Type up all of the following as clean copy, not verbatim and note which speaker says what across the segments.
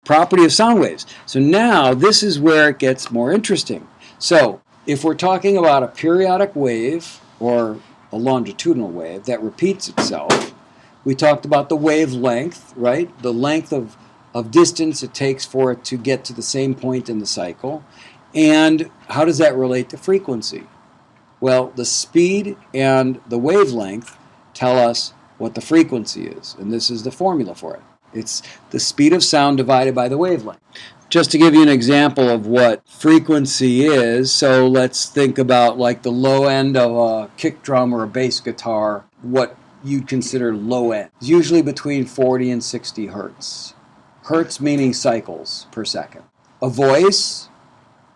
Speaker 1: property of sound waves. So now this is where it gets more interesting. So if we're talking about a periodic wave or a longitudinal wave that repeats itself, we talked about the wavelength, right? The length of distance it takes for it to get to the same point in the cycle. And how does that relate to frequency? Well, the speed and the wavelength tell us what the frequency is, and this is the formula for it. It's the speed of sound divided by the wavelength. Just to give you an example of what frequency is, so let's think about like the low end of a kick drum or a bass guitar, what you'd consider low end. It's usually between 40 and 60 hertz. Hertz meaning cycles per second. A voice,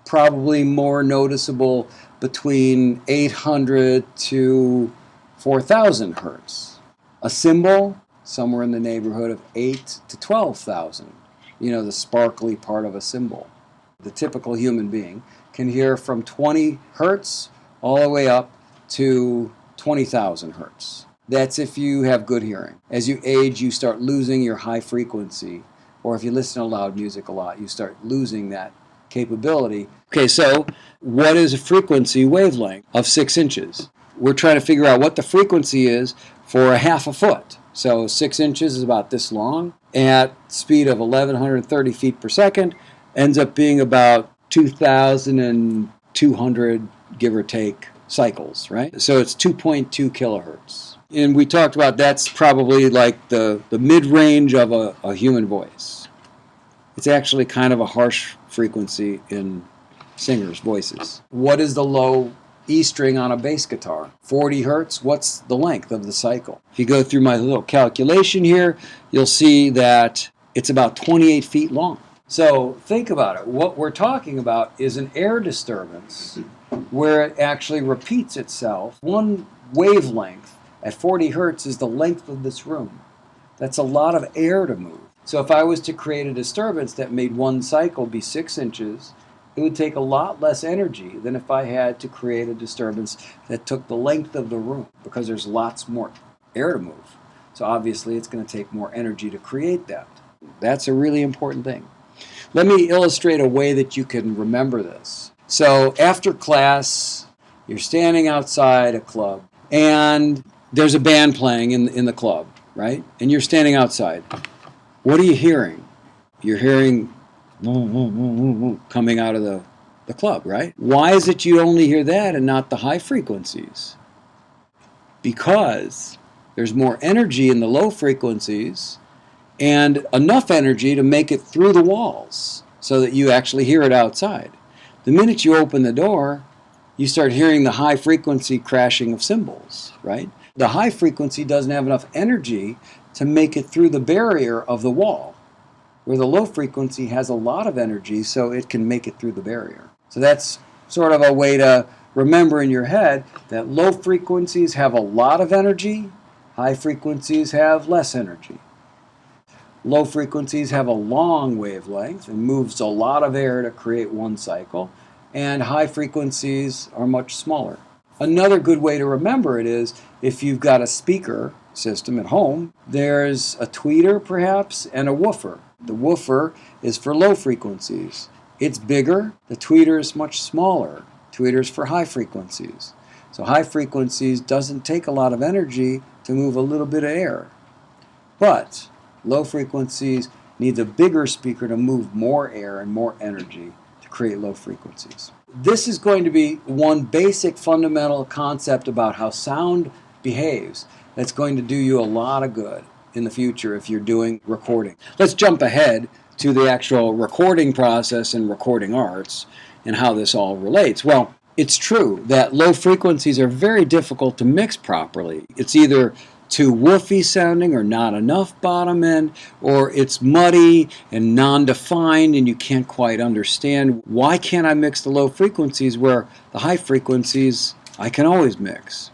Speaker 1: probably more noticeable between 800 to 4,000 hertz. A cymbal, somewhere in the neighborhood of 8 to 12,000. You know, the sparkly part of a cymbal. The typical human being can hear from 20 hertz all the way up to 20,000 hertz. That's if you have good hearing. As you age, you start losing your high frequency, or if you listen to loud music a lot, you start losing that capability. Okay, so what is a frequency wavelength of 6 inches? We're trying to figure out what the frequency is for a half a foot. So 6 inches is about this long. At speed of 1,130 feet per second, ends up being about 2,200, give or take, cycles, right? So it's 2.2 kilohertz. And we talked about that's probably like the mid-range of a human voice. It's actually kind of a harsh frequency in singers' voices. What is the low E string on a bass guitar? 40 hertz. What's the length of the cycle? If you go through my little calculation here, you'll see that it's about 28 feet long. So think about it. What we're talking about is an air disturbance where it actually repeats itself. One wavelength at 40 hertz is the length of this room. That's a lot of air to move. So if I was to create a disturbance that made one cycle be 6 inches, it would take a lot less energy than if I had to create a disturbance that took the length of the room, because there's lots more air to move. So obviously it's going to take more energy to create that. That's a really important thing. Let me illustrate a way that you can remember this. So after class, you're standing outside a club, and there's a band playing in the club, right? And you're standing outside. What are you hearing? You're hearing coming out of the club, right? Why is it you only hear that and not the high frequencies? Because there's more energy in the low frequencies and enough energy to make it through the walls so that you actually hear it outside. The minute you open the door, you start hearing the high frequency crashing of cymbals, right? The high frequency doesn't have enough energy to make it through the barrier of the wall, where the low frequency has a lot of energy so it can make it through the barrier. So that's sort of a way to remember in your head that low frequencies have a lot of energy, high frequencies have less energy. Low frequencies have a long wavelength and moves a lot of air to create one cycle, and high frequencies are much smaller. Another good way to remember it is if you've got a speaker system at home, there's a tweeter perhaps and a woofer. The woofer is for low frequencies. It's bigger. The tweeter is much smaller. Tweeter's for high frequencies. So high frequencies doesn't take a lot of energy to move a little bit of air. But low frequencies needs a bigger speaker to move more air and more energy to create low frequencies. This is going to be one basic fundamental concept about how sound behaves that's going to do you a lot of good in the future if you're doing recording. Let's jump ahead to the actual recording process and recording arts and how this all relates. Well, it's true that low frequencies are very difficult to mix properly. It's either too woofy sounding or not enough bottom end, or it's muddy and non-defined and you can't quite understand. Why can't I mix the low frequencies where the high frequencies I can always mix?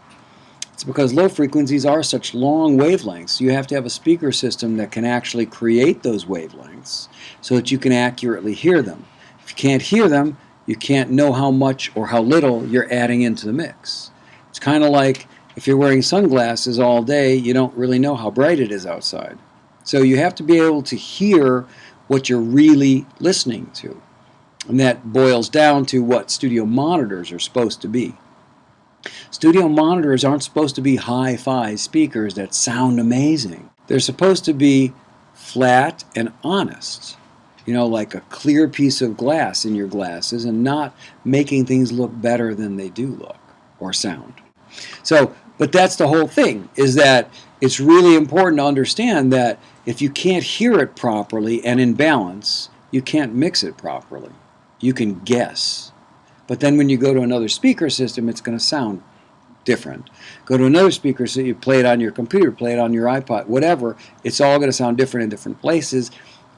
Speaker 1: It's because low frequencies are such long wavelengths. You have to have a speaker system that can actually create those wavelengths so that you can accurately hear them. If you can't hear them, you can't know how much or how little you're adding into the mix. It's kind of like if you're wearing sunglasses all day, you don't really know how bright it is outside. So you have to be able to hear what you're really listening to. And that boils down to what studio monitors are supposed to be. Studio monitors aren't supposed to be hi-fi speakers that sound amazing. They're supposed to be flat and honest, like a clear piece of glass in your glasses, and not making things look better than they do look or sound. So, but that's the whole thing, is that it's really important to understand that if you can't hear it properly and in balance, you can't mix it properly. You can guess. But then when you go to another speaker system, it's going to sound different. Go to another speaker system, you play it on your computer, play it on your iPod, whatever, it's all going to sound different in different places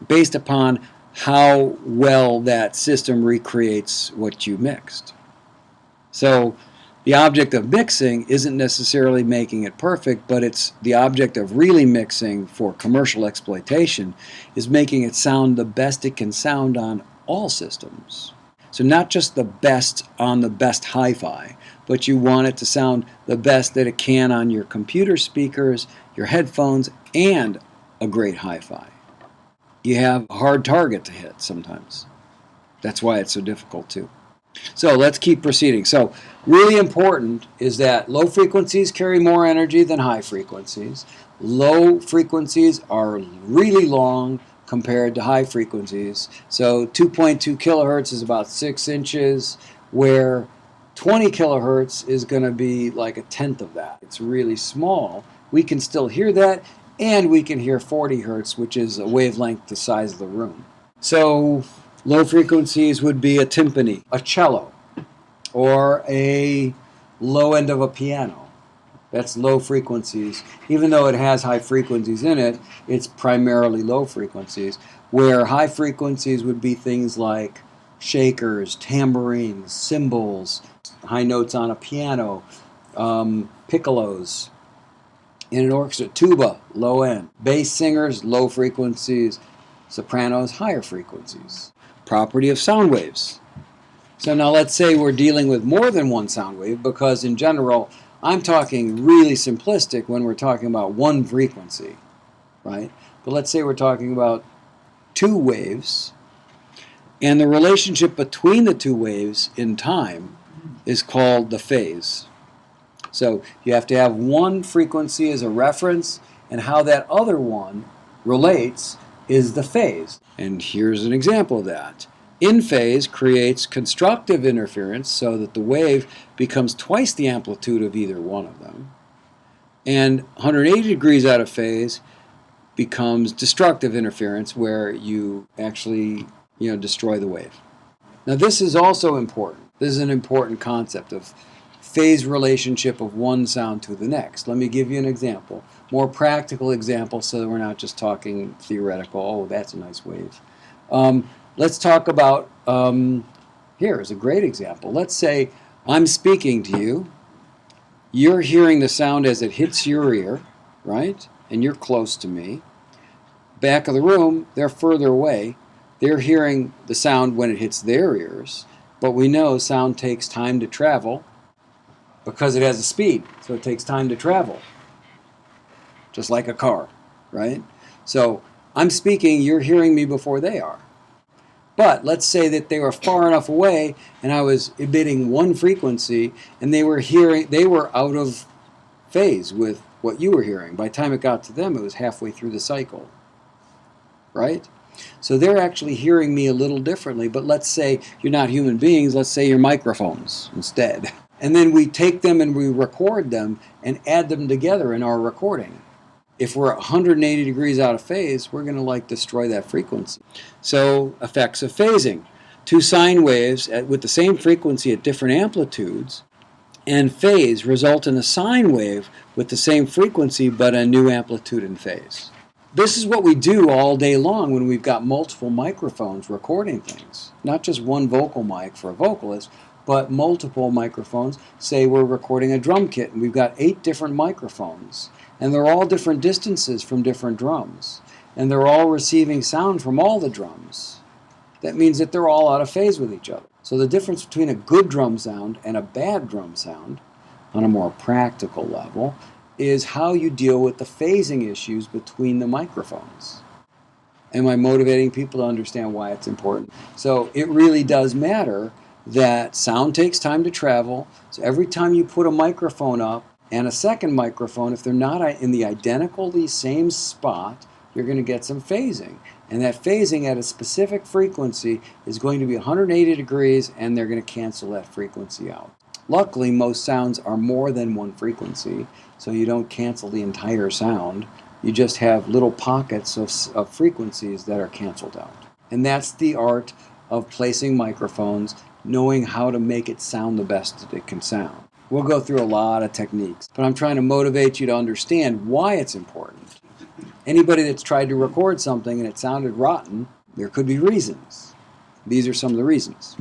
Speaker 1: based upon how well that system recreates what you mixed. So the object of mixing isn't necessarily making it perfect, but it's the object of really mixing for commercial exploitation is making it sound the best it can sound on all systems. So not just the best on the best hi-fi, but you want it to sound the best that it can on your computer speakers, your headphones, and a great hi-fi. You have a hard target to hit sometimes. That's why it's so difficult too. So let's keep proceeding. So really important is that low frequencies carry more energy than high frequencies. Low frequencies are really long compared to high frequencies. So 2.2 kilohertz is about 6 inches, where 20 kilohertz is going to be like a tenth of that. It's really small. We can still hear that, and we can hear 40 hertz, which is a wavelength the size of the room. So low frequencies would be a timpani, a cello, or a low end of a piano. That's low frequencies. Even though it has high frequencies in it, it's primarily low frequencies, where high frequencies would be things like shakers, tambourines, cymbals, high notes on a piano, piccolos. In an orchestra, tuba, low end. Bass singers, low frequencies. Sopranos, higher frequencies. Property of sound waves. So now let's say we're dealing with more than one sound wave, because in general, I'm talking really simplistic when we're talking about one frequency, right? But let's say we're talking about two waves, and the relationship between the two waves in time is called the phase. So you have to have one frequency as a reference, and how that other one relates is the phase. And here's an example of that. In phase creates constructive interference so that the wave becomes twice the amplitude of either one of them. And 180 degrees out of phase becomes destructive interference, where you actually destroy the wave. Now this is also important. This is an important concept of phase relationship of one sound to the next. Let me give you an example, more practical example, so that we're not just talking theoretical. Oh, that's a nice wave. Let's talk about, here is a great example. Let's say I'm speaking to you. You're hearing the sound as it hits your ear, right? And you're close to me. Back of the room, they're further away. They're hearing the sound when it hits their ears. But we know sound takes time to travel because it has a speed. So it takes time to travel, just like a car, right? So I'm speaking, you're hearing me before they are. But let's say that they were far enough away and I was emitting one frequency, and they were out of phase with what you were hearing. By the time it got to them, it was halfway through the cycle, right? So they're actually hearing me a little differently. But let's say you're not human beings, let's say you're microphones instead. And then we take them and we record them and add them together in our recording. If we're 180 degrees out of phase, we're going to destroy that frequency. So effects of phasing. Two sine waves with the same frequency at different amplitudes and phase result in a sine wave with the same frequency but a new amplitude and phase. This is what we do all day long when we've got multiple microphones recording things. Not just one vocal mic for a vocalist, but multiple microphones. Say we're recording a drum kit and we've got 8 different microphones. And they're all different distances from different drums. And they're all receiving sound from all the drums. That means that they're all out of phase with each other. So the difference between a good drum sound and a bad drum sound, on a more practical level, is how you deal with the phasing issues between the microphones. Am I motivating people to understand why it's important? So it really does matter that sound takes time to travel. So every time you put a microphone up and a second microphone, if they're not in the identically same spot, you're going to get some phasing. And that phasing at a specific frequency is going to be 180 degrees, and they're going to cancel that frequency out. Luckily, most sounds are more than one frequency, so you don't cancel the entire sound. You just have little pockets of frequencies that are canceled out. And that's the art of placing microphones, knowing how to make it sound the best that it can sound. We'll go through a lot of techniques, but I'm trying to motivate you to understand why it's important. Anybody that's tried to record something and it sounded rotten, there could be reasons. These are some of the reasons.